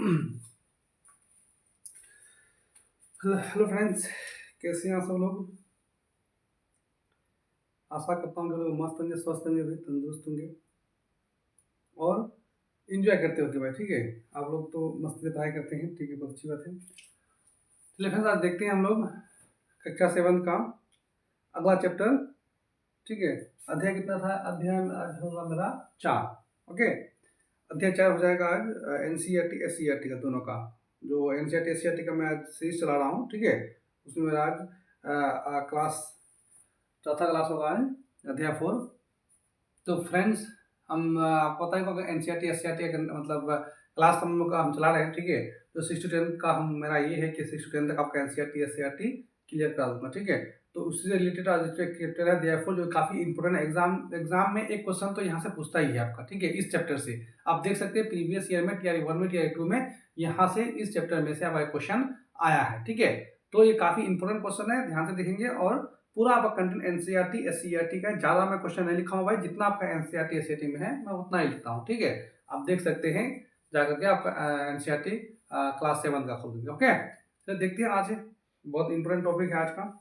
Hello friends, कैसे हैं आप सब लोग। आशा करता हूँ कि लोग मस्त होंगे, स्वस्थ होंगे, भी तंदुरुस्त होंगे और इंजॉय करते होंगे भाई। ठीक है, आप लोग तो मस्ती से पढ़ाई करते हैं, ठीक है, बहुत अच्छी बात है। चलिए फ्रेंड्स, आज देखते हैं हम लोग कक्षा 7 का अगला चैप्टर। ठीक है, अध्याय कितना था? अध्याय आज होगा मेरा 4। ओके, अध्याय 4 हो जाएगा आज एनसीईआरटी एससीईआरटी का दोनों का। जो एनसीईआरटी एससीईआरटी का मैं आज सीरीज चला रहा हूँ, ठीक है, उसमें मेरा आज क्लास चौथा क्लास होगा आज, अध्याय 4। तो फ्रेंड्स, हम आपको पता है कि N C R T S C R T मतलब क्लास हम लोग का हम चला रहे हैं। ठीक है, तो 6 to 10 का हम मेरा ये है कि 6 to 10 तक आपका N C R T S C R T clear करा दूंगा। ठीक है, तो उससे रिलेटेड आज चैप्टर है देयरफॉर, जो काफ़ी इंपॉर्टेंट एग्जाम में एक क्वेश्चन तो यहाँ से पूछता ही है आपका। ठीक है, इस चैप्टर से आप देख सकते हैं प्रीवियस ईयर में टीआरई 1 में टीआरई 2 में यहाँ से इस चैप्टर में से आपका क्वेश्चन आया है। ठीक है, तो ये काफ़ी इंपॉर्टेंट क्वेश्चन है, ध्यान से देखेंगे। और पूरा आपका कंटेंट एनसीईआरटी एससीईआरटी का, ज्यादा मैं क्वेश्चन नहीं लिखा हूँ भाई, जितना आपका एनसीईआरटी एससीईआरटी में है मैं उतना ही लिखता हूँ। ठीक है, आप देख सकते हैं जाकर के आपका एनसीईआरटी क्लास 7 का खोल देंगे। ओके, तो देखते हैं आज बहुत इंपॉर्टेंट टॉपिक है आज का।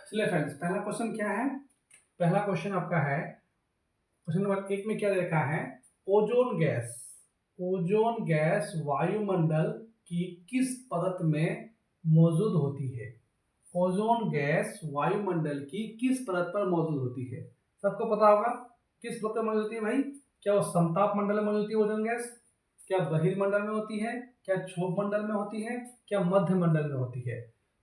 चलिए फ्रेंड्स, पहला क्वेश्चन क्या है? पहला क्वेश्चन आपका है, क्वेश्चन नंबर 1 में क्या देखा है? ओजोन गैस, ओजोन गैस वायुमंडल की किस परत में मौजूद होती है? ओजोन गैस वायुमंडल की किस परत पर मौजूद होती है? सबको पता होगा किस परत पर मौजूद होती है भाई। क्या वो समताप मंडल में मौजूद होती है ओजोन गैस? क्या बहिर्मंडल में होती है? क्या क्षोभ मंडल में होती है? क्या मध्य मंडल में होती है?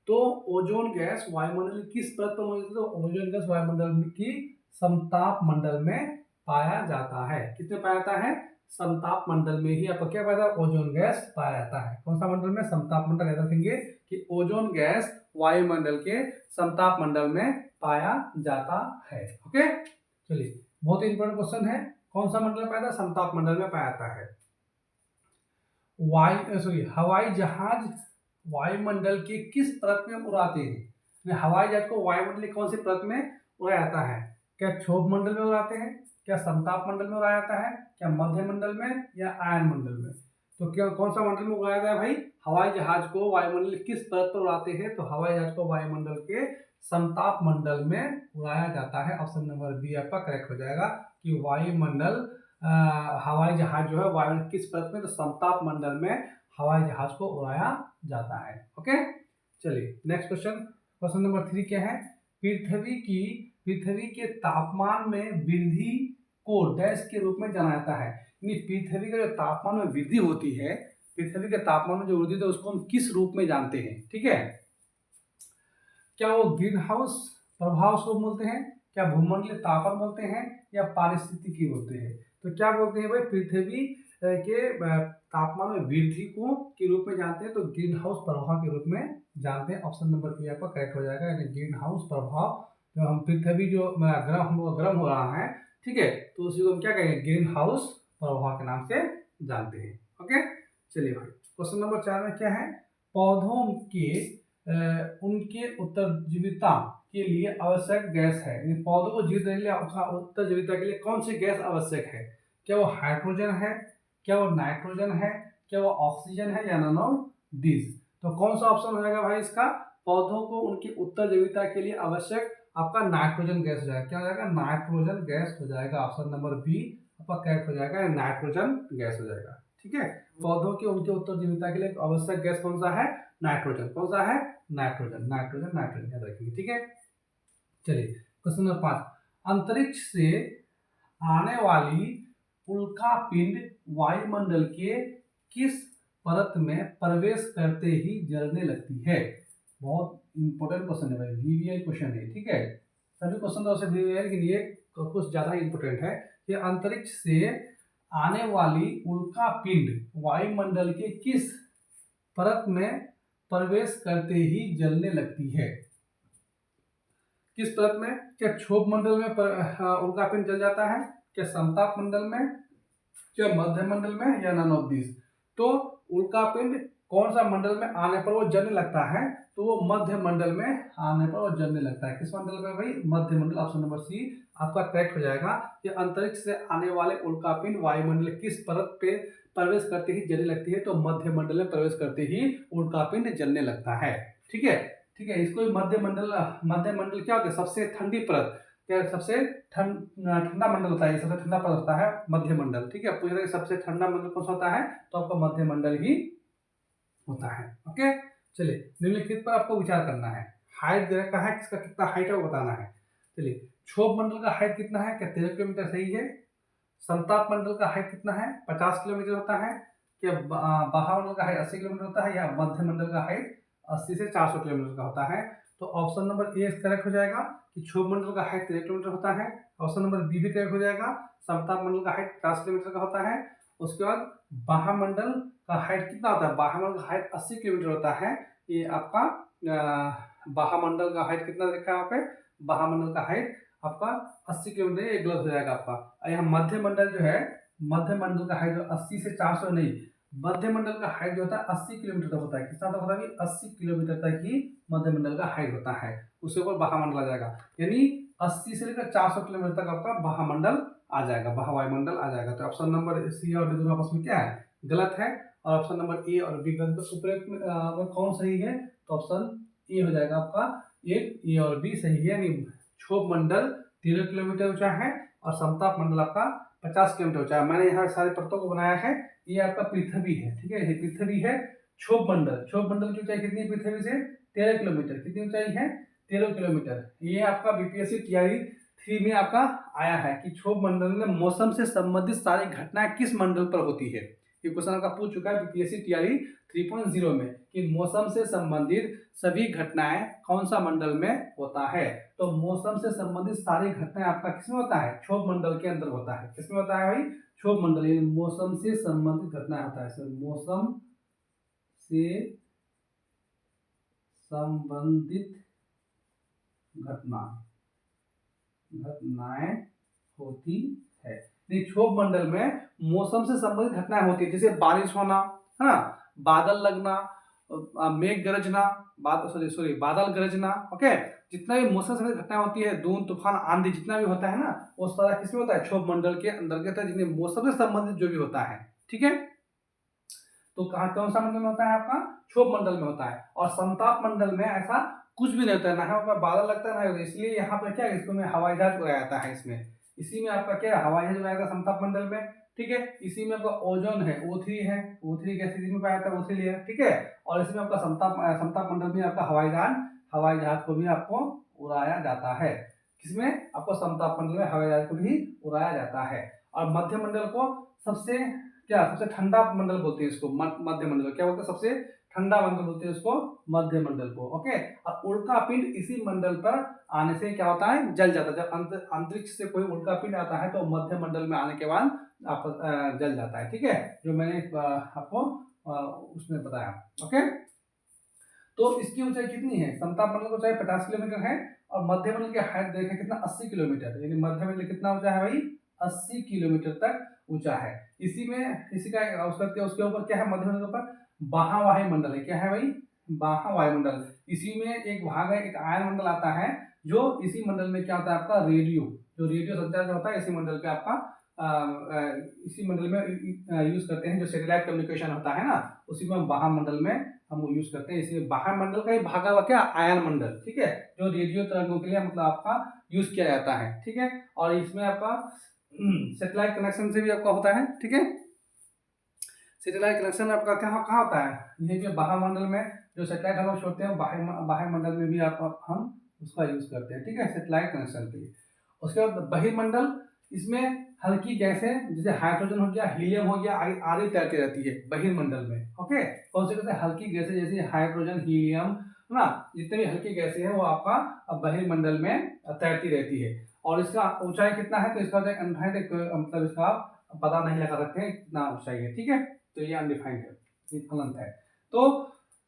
तो ओजोन गैस वायुमंडल की किस परत पर मौजूद है? तो ओजोन गैस वायुमंडल की समताप मंडल में पाया जाता है। किसमें पाया जाता है? समताप मंडल में ही आपको क्या पाया जाता है? ओजोन गैस पाया जाता है। कौन सा मंडल में? समताप मंडल। याद रखेंगे कि ओजोन गैस वायुमंडल के समताप मंडल में पाया जाता है। ओके, चलिए, बहुत इंपॉर्टेंट क्वेश्चन है। कौन सा मंडल में पाया जाता है? समताप मंडल में पाया जाता है। हवाई जहाज वायुमंडल के किस परत में उड़ाते हैं? हवाई जहाज को वायुमंडल की कौन सी परत में उड़ाया जाता है? क्या क्षोभ मंडल में उड़ाते हैं? क्या समताप मंडल में उड़ाया जाता है? क्या मध्य मंडल में या आयन मंडल में? तो क्या कौन सा मंडल में उड़ाया जाता है भाई? हवाई जहाज को वायुमंडल किस परत पर उड़ाते हैं? तो हवाई जहाज को वायुमंडल के समताप मंडल में उड़ाया जाता है। ऑप्शन नंबर बी आपका करेक्ट हो जाएगा कि वायुमंडल हवाई जहाज जो है वायु किस परत में? तो समताप मंडल में हवाई जहाज को उड़ाया जाता है। ओके, चलिए नेक्स्ट क्वेश्चन। क्वेश्चन नंबर 3 क्या है? पृथ्वी के तापमान में वृद्धि को डैश के रूप में जाना जाता है। पृथ्वी का जो तापमान में वृद्धि होती है, पृथ्वी के तापमान में जो वृद्धि होती है उसको हम किस रूप में जानते हैं? ठीक है, क्या वो ग्रीन हाउस प्रभाव को बोलते हैं? क्या भूमंडलीय तापन बोलते हैं? या पारिस्थितिकी बोलते हैं? तो क्या बोलते हैं भाई? पृथ्वी के तापमान में वृद्धि को के रूप में जानते हैं, तो ग्रीन हाउस प्रभाव के रूप में जानते हैं। ऑप्शन नंबर बी आपका करेक्ट हो जाएगा, यानी ग्रीन हाउस प्रभाव। जो हम पृथ्वी जो गर्म हो रहा है, ठीक है, तो उसी को हम क्या कहेंगे? ग्रीन हाउस प्रभाव के नाम से जानते हैं। ओके, चलिए भाई, क्वेश्चन नंबर 4 में क्या है? पौधों के उनके उत्तरजीविता के लिए आवश्यक गैस है। पौधों को जीवित रहने के लिए उत्तरजीविता के लिए कौन सी गैस आवश्यक है? क्या वो हाइड्रोजन है? क्या वो नाइट्रोजन है? क्या वो ऑक्सीजन है? या नन ऑफ दिस? तो कौन सा ऑप्शन हो जाएगा भाई इसका? पौधों को उनकी उत्तरजीविता के लिए आवश्यक आपका नाइट्रोजन गैस हो जाएगा। क्या हो जाएगा? नाइट्रोजन गैस हो जाएगा। ऑप्शन नंबर बी आपका करेक्ट हो जाएगा, नाइट्रोजन गैस हो जाएगा। ठीक है, पौधों की उनके उत्तरजीविता के लिए आवश्यक गैस कौन सा है? नाइट्रोजन। कौन सा है? नाइट्रोजन। नाइट्रोजन, नाइट्रोजन याद रखेंगे। ठीक है, चलिए क्वेश्चन नंबर 5। अंतरिक्ष से आने वाली उल्का पिंड वायुमंडल के किस परत में प्रवेश करते ही जलने लगती है? बहुत इंपॉर्टेंट क्वेश्चन है भाई, वीवीआई क्वेश्चन है। ठीक है, सभी क्वेश्चन तो वैसे वीवीआई, लेकिन ये कुछ ज्यादा इंपॉर्टेंट है कि अंतरिक्ष से आने वाली उल्का पिंड वायुमंडल के किस परत में प्रवेश करते ही जलने लगती है? किस परत में? क्या क्षोभ मंडल में उल्का पिंड जल जाता है? क्या समताप मंडल में? क्या मध्य मंडल में? या नन ऑफ दिस? तो उल्का पिंड कौन सा मंडल में आने पर वो जलने लगता है, तो वो मध्य मंडल में आने पर वो जलने लगता है। किस मंडल में भाई? मध्य मंडल। ऑप्शन नंबर सी आपका करेक्ट हो जाएगा कि अंतरिक्ष से आने वाले उल्कापिंड वायुमंडल किस परत पे प्रवेश करते ही जलने लगती है, तो मध्य मंडल में प्रवेश करते ही उल्कापिंड जलने लगता है। ठीक है, ठीक है। इसको मध्य मंडल क्या होता है? सबसे ठंडी परत, क्या सबसे ठंडा मंडल होता है, सबसे ठंडा परत होता है मध्य मंडल। ठीक है, पूछ रहे सबसे ठंडा मंडल कौन सा होता है, तो आपका मध्य मंडल ही होता है। ओके, चलिए निम्नलिखित पर आपको विचार करना है। हाइट ग्रह का है, किसका कितना हाइट है वो बताना है। चलिए, क्षोभ मंडल का हाइट कितना है? क्या 13 किलोमीटर सही है। समताप मंडल का हाइट कितना है? 50 किलोमीटर होता है। क्या बाहा मंडल का हाइट 80 किलोमीटर होता है, या मध्य मंडल का हाइट 80 से 400 किलोमीटर का होता है। तो ऑप्शन नंबर ए करेक्ट हो जाएगा कि क्षोभ मंडल का हाइट 13 किलोमीटर होता है। ऑप्शन नंबर बी भी करेक्ट हो जाएगा, समताप मंडल का हाइट 50 किलोमीटर का होता है। उसके बाद बाहामंडल का हाइट कितना होता है? बाहामंडल का हाइट 80 किलोमीटर होता है। ये आपका बाहामंडल का हाइट कितना देखा है यहाँ पे? बाहामंडल का हाइट आपका 80 किलोमीटर, ये गलत हो जाएगा आपका। यहाँ मध्य मंडल जो है, मध्य मंडल का हाइट जो 80 से 400 नहीं, मध्य मंडल का हाइट जो होता है 80 किलोमीटर तक होता है। कितना तक होता है? 80 किलोमीटर तक ही मध्य मंडल का हाइट होता है, उसके ऊपर बाहामंडल आ जाएगा। यानी 80 से लेकर 400 किलोमीटर तक आपका बाहामंडल आ जाएगा, वायुमंडल आ जाएगा। तो ऑप्शन नंबर सी और डी दोनों आपस में क्या है? गलत है। और ऑप्शन नंबर ए और बी गलत। तो उपरोक्त में कौन सही है? तो ऑप्शन ए हो जाएगा आपका। एक ए और बी सही है, यानी क्षोभ मंडल 13 किलोमीटर ऊंचा है और समताप मंडल आपका 50 किलोमीटर ऊंचा है। मैंने यहाँ सारे परतों को बनाया है। ये आपका पृथ्वी है, ठीक है, ये पृथ्वी है। क्षोभ मंडल की ऊंचाई कितनी है पृथ्वी से? 13 किलोमीटर। कितनी ऊंचाई है? 13 किलोमीटर। ये आपका बीपीएससी टीआरई 3 में आपका आया है कि क्षोभ मंडल में मौसम से संबंधित सारी घटनाएं किस मंडल पर होती है। ये क्वेश्चन आपका पूछ चुका है बीपीएससी टीआरई 3.0 में कि मौसम से संबंधित सभी घटनाएं कौन सा मंडल में होता है। तो मौसम से संबंधित सारी घटनाएं आपका किसमें होता है? क्षोभ मंडल के अंदर होता है। किसमें होता है भाई? क्षोभ मंडल, यानी मौसम से संबंधित घटना होता है। मौसम से संबंधित घटनाएं होती है। क्षोभ मंडल में मौसम से संबंधित घटनाएं होती है, जैसे बारिश होना, है ना, बादल लगना, मेघ गरजना, बादल गरजना। ओके, जितना भी मौसम से संबंधित घटनाएं होती है, धूम तूफान आंधी जितना भी होता है ना, वो सारा किसमें होता है? क्षोभ मंडल के अंतर्गत है, जिन्हें मौसम से संबंधित जो भी होता है। ठीक है, तो कहाँ कौन सा मंडल में होता है? आपका क्षोभ मंडल में होता है। और समताप मंडल में ऐसा कुछ भी नहीं होता है, ना है बादल लगता है ना है, इसलिए यहाँ पर क्या है, इसको में हवाई जहाज उड़ाया जाता है। इसमें इसी में आपका क्या हवाई जहाज उड़ाया जाता है समताप मंडल में। ठीक है, इसी में आपका ओजोन है, O3 है, O3 गैस इसी में पाया जाता है, O3 लेयर। ठीक है, और इसमें आपका समताप मंडल में आपका हवाई जहाज को भी आपको उड़ाया जाता है। किसमें? आपको समताप मंडल में हवाई जहाज को भी उड़ाया जाता है। और मध्य मंडल को सबसे सबसे ठंडा मंडल बोलते हैं इसको, मध्य मंडल क्या बोलते हैं? सबसे ठंडा मंडल बोलते हैं उसको, मध्य मंडल को। ओके, और उल्का पिंड इसी मंडल पर आने से क्या होता है? जल जाता है। जब अंतरिक्ष से कोई उल्का पिंड आता है तो मध्य मंडल में आने के बाद आप जल जाता है। ठीक है, जो मैंने आपको उसमें बताया। ओके, तो इसकी ऊंचाई कितनी है? समताप मंडल की ऊंचाई 50 किलोमीटर है और मध्य मंडल की हाइट देखें कितना? 80 किलोमीटर। यानी मध्य मंडल कितना ऊंचा है भाई? 80 किलोमीटर तक ऊंचा है। इसी का उसके ऊपर क्या है? मध्य मंडल के ऊपर बाहा वायुमंडल है। क्या है भाई? बाहा वायुमंडल। इसी में एक भाग है, एक आयन मंडल आता है, जो इसी मंडल में क्या होता है? आपका रेडियो संचार जो होता है इसी मंडल पे आपका इसी मंडल में यूज करते हैं। जो सैटेलाइट कम्युनिकेशन होता है ना, उसी में बाहा मंडल में हम यूज करते हैं। इसलिए बाह्य मंडल का ही भागा हुआ क्या? आयन मंडल। ठीक है, जो रेडियो तरंगों के लिए मतलब आपका यूज किया जाता है। ठीक है, और इसमें आपका सैटेलाइट कनेक्शन से भी आपका होता है। ठीक है, सैटेलाइट कनेक्शन आपका कहाँ होता है? ये जो बाह्य मंडल में जो सैटेलाइट हम लोग छोड़ते हैं, बाह्य मंडल में भी हम उसका यूज करते हैं। ठीक है, सैटेलाइट कनेक्शन के लिए। उसके बाद बहिर्मंडल, इसमें हल्की गैसें जैसे हाइड्रोजन हो गया, हीलियम हो गया आदि तैरती रहती है बहिर्मंडल में। ओके, कौन से कैसे हल्की गैसें जैसे हाइड्रोजन, हीलियम, है ना, जितने भी हल्की गैसें हैं वो आपका बहिर्मंडल में तैरती रहती है। और इसका ऊंचाई कितना है? तो इसका मतलब इसका आप पता नहीं लगा सकते हैं कितना ऊंचाई है। ठीक है, तो ये अनडिफाइंड है, ये अनंत है। तो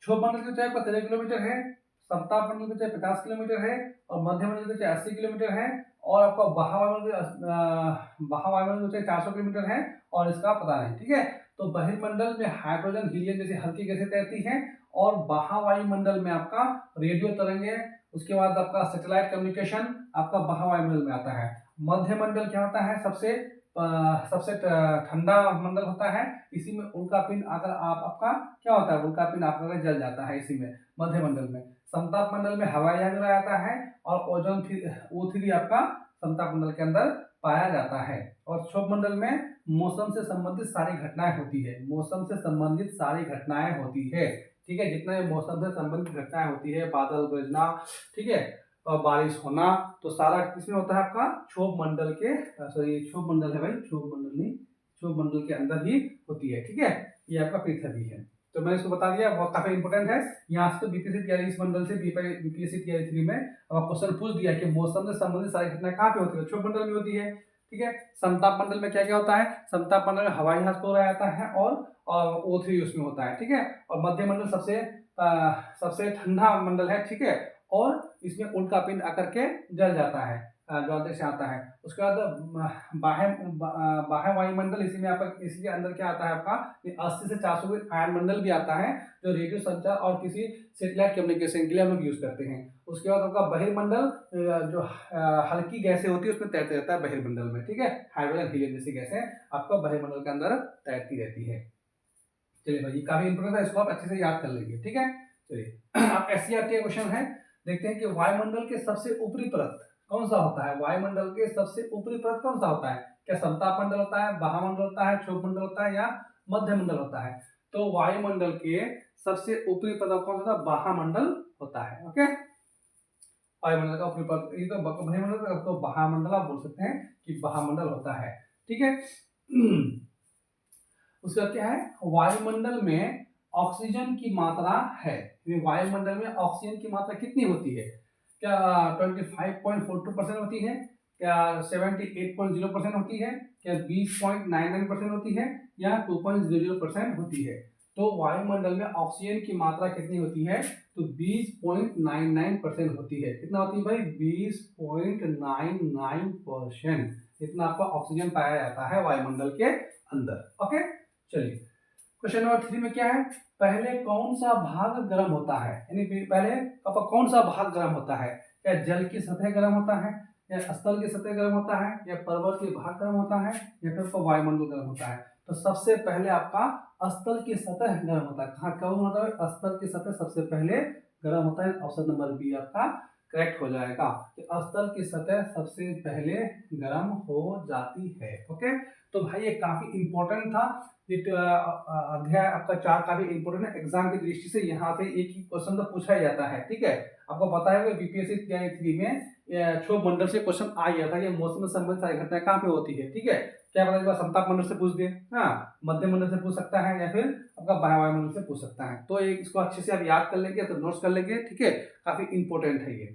क्षोभ मंडल की ऊंचाई 13 किलोमीटर है, समताप मंडल की ऊंचाई 50 किलोमीटर है और मध्य मंडल की ऊंचाई 80 किलोमीटर है और आपका बाह्य वायुमंडल की ऊंचाई 400 किलोमीटर है और इसका पता नहीं। ठीक है, तो बहिर्मंडल में हाइड्रोजन हीलियम जैसी हल्की गैसें तैरती हैं और बाह्यवायुमंडल में आपका रेडियो तरंगे, उसके बाद आपका सैटेलाइट कम्युनिकेशन आपका बाह्यवायुमंडल में आता है। मध्यमंडल क्या होता है, सबसे ठंडा मंडल होता है, इसी में उल्का पिंड आकर आपका क्या होता है, उल्का पिंड आपका जल जाता है इसी में मध्यमंडल में। समताप मंडल में हवाई जहाज उड़ाया जाता है और ओजोन O3 आपका समताप मंडल के अंदर पाया जाता है। और क्षोभ मंडल में मौसम से संबंधित सारी घटनाएं होती है, मौसम से संबंधित सारी घटनाएं होती है, ठीक है, जितना भी मौसम से संबंधित घटनाएं होती है, बादल गरजना, ठीक है, और बारिश होना, तो सारा किसमें होता है आपका क्षोभ मंडल के, सॉरी क्षोभ मंडल है भाई, क्षोभ मंडल नहीं, क्षोभ मंडल के अंदर ही होती है, ठीक है। ये आपका पृथ्वी है, तो मैंने इसको बता दिया, बहुत काफी इंपोर्टेंट है। यहाँ से तो बीपीएससी तैयारी इस मंडल से बीपीएससी तैयारी 3 में क्वेश्चन पूछ दिया कि मौसम से संबंधित सारी घटनाएं कहाँ पे होती है, क्षोभ मंडल में होती है, ठीक है। समताप मंडल में क्या क्या होता है, समताप मंडल में हवाई जहाज को उड़ाया जाता है और O3 उसमें होता है, ठीक है। और मध्यमंडल सबसे ठंडा मंडल है, ठीक है, और इसमें उल्का पिंड आकर के जल जाता है, जो अंदर से आता है। उसके बाद बाह्य वायुमंडल, इसी में आपका इसके अंदर क्या आता है आपका 80 से 400 आयन मंडल भी आता है, जो रेडियो संचार और किसी सेटेलाइट कम्युनिकेशन के लिए हम लोग यूज करते हैं। उसके बाद आपका बहिर्मंडल, जो हल्की गैसें होती है उसमें तैरते रहता है बहिर्मंडल में, ठीक है, हाइड्रोजन हीलियम जैसी गैसें आपका बहिर्मंडल के अंदर तैरती रहती है। चलिए भाई, ये काफी इंपोर्टेंट है, इसको आप अच्छे से याद कर लेंगे, ठीक है। चलिए आप एससीईआरटी का क्वेश्चन है, देखते हैं कि वायुमंडल के सबसे ऊपरी परत कौन सा होता है, वायुमंडल के सबसे ऊपरी परत कौन सा होता है, क्या समताप मंडल होता है, बाह्यमंडल होता है, क्षोभ मंडल होता है या मध्यमंडल होता है। तो वायुमंडल के सबसे ऊपरी परत कौन सा, बाह्यमंडल होता है, ओके। वायुमंडल का ऊपरी परत, ये तो बाह्यमंडल, तो बाह्यमंडल आप बोल सकते हैं कि बाह्यमंडल होता है, ठीक है। उसका क्या है, वायुमंडल में ऑक्सीजन की मात्रा है, वायुमंडल में ऑक्सीजन की मात्रा कितनी होती है, क्या 25.42% होती है, क्या 78.0% होती है, क्या 20.99% होती है या 2.00% होती है। तो वायुमंडल में ऑक्सीजन की मात्रा कितनी होती है, तो 20.99% होती है। कितना होती है भाई, 20.99%, इतना आपका ऑक्सीजन पाया जाता है वायुमंडल के अंदर, ओके। चलिए क्वेश्चन नंबर 3 में क्या है, पहले कौन सा भाग गर्म होता है, यानी पहले आपका कौन सा भाग गर्म होता है, क्या जल की सतह गर्म होता है, या स्थल की सतह गर्म होता है, या पर्वत के भाग गर्म होता है, या फिर आपका वायुमंडल गर्म होता है। तो सबसे पहले आपका स्थल की सतह गर्म होता है, कहाँ कौन होता है, स्थल की सतह सबसे पहले गर्म होता है, ऑप्शन नंबर बी आपका करेक्ट हो जाएगा कि स्थल की सतह सबसे पहले गर्म हो जाती है, ओके। तो भाई ये काफी इंपॉर्टेंट था, अध्याय आपका 4 काफी इंपोर्टेंट है, एग्जाम की दृष्टि से यहाँ से एक ही क्वेश्चन तो पूछा ही जाता है, ठीक है। आपको पता है कि बीपीएससी तैयारी 3 में क्षोभ मंडल से क्वेश्चन आ गया था कि मौसम से संबंधित सारी घटनाएं कहाँ पे होती है, ठीक है। क्या पता चला, समताप मंडल से पूछ दे, हाँ, मध्य मंडल से पूछ सकता है, या फिर आपका वायुमंडल से पूछ सकता है। तो इसको अच्छे से आप याद कर लेंगे, तो नोट्स कर लेंगे, ठीक है, काफी इंपॉर्टेंट है ये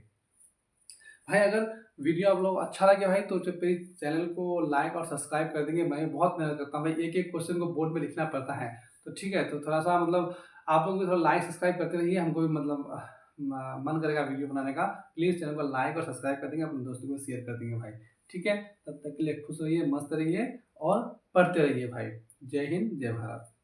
भाई। अगर वीडियो आप लोग अच्छा लगे भाई, तो प्लीज चैनल को लाइक और सब्सक्राइब कर देंगे। मैं बहुत मेहनत करता हूँ भाई, एक एक क्वेश्चन को बोर्ड में लिखना पड़ता है, तो ठीक है, तो थोड़ा सा मतलब आप लोग भी थोड़ा लाइक सब्सक्राइब करते रहिए, हमको भी मतलब मन करेगा वीडियो बनाने का। प्लीज़ चैनल को लाइक और सब्सक्राइब कर देंगे, अपने दोस्तों को शेयर कर देंगे भाई, ठीक है। तब तक के लिए खुश रहिए, मस्त रहिए और पढ़ते रहिए भाई। जय हिंद, जय भारत।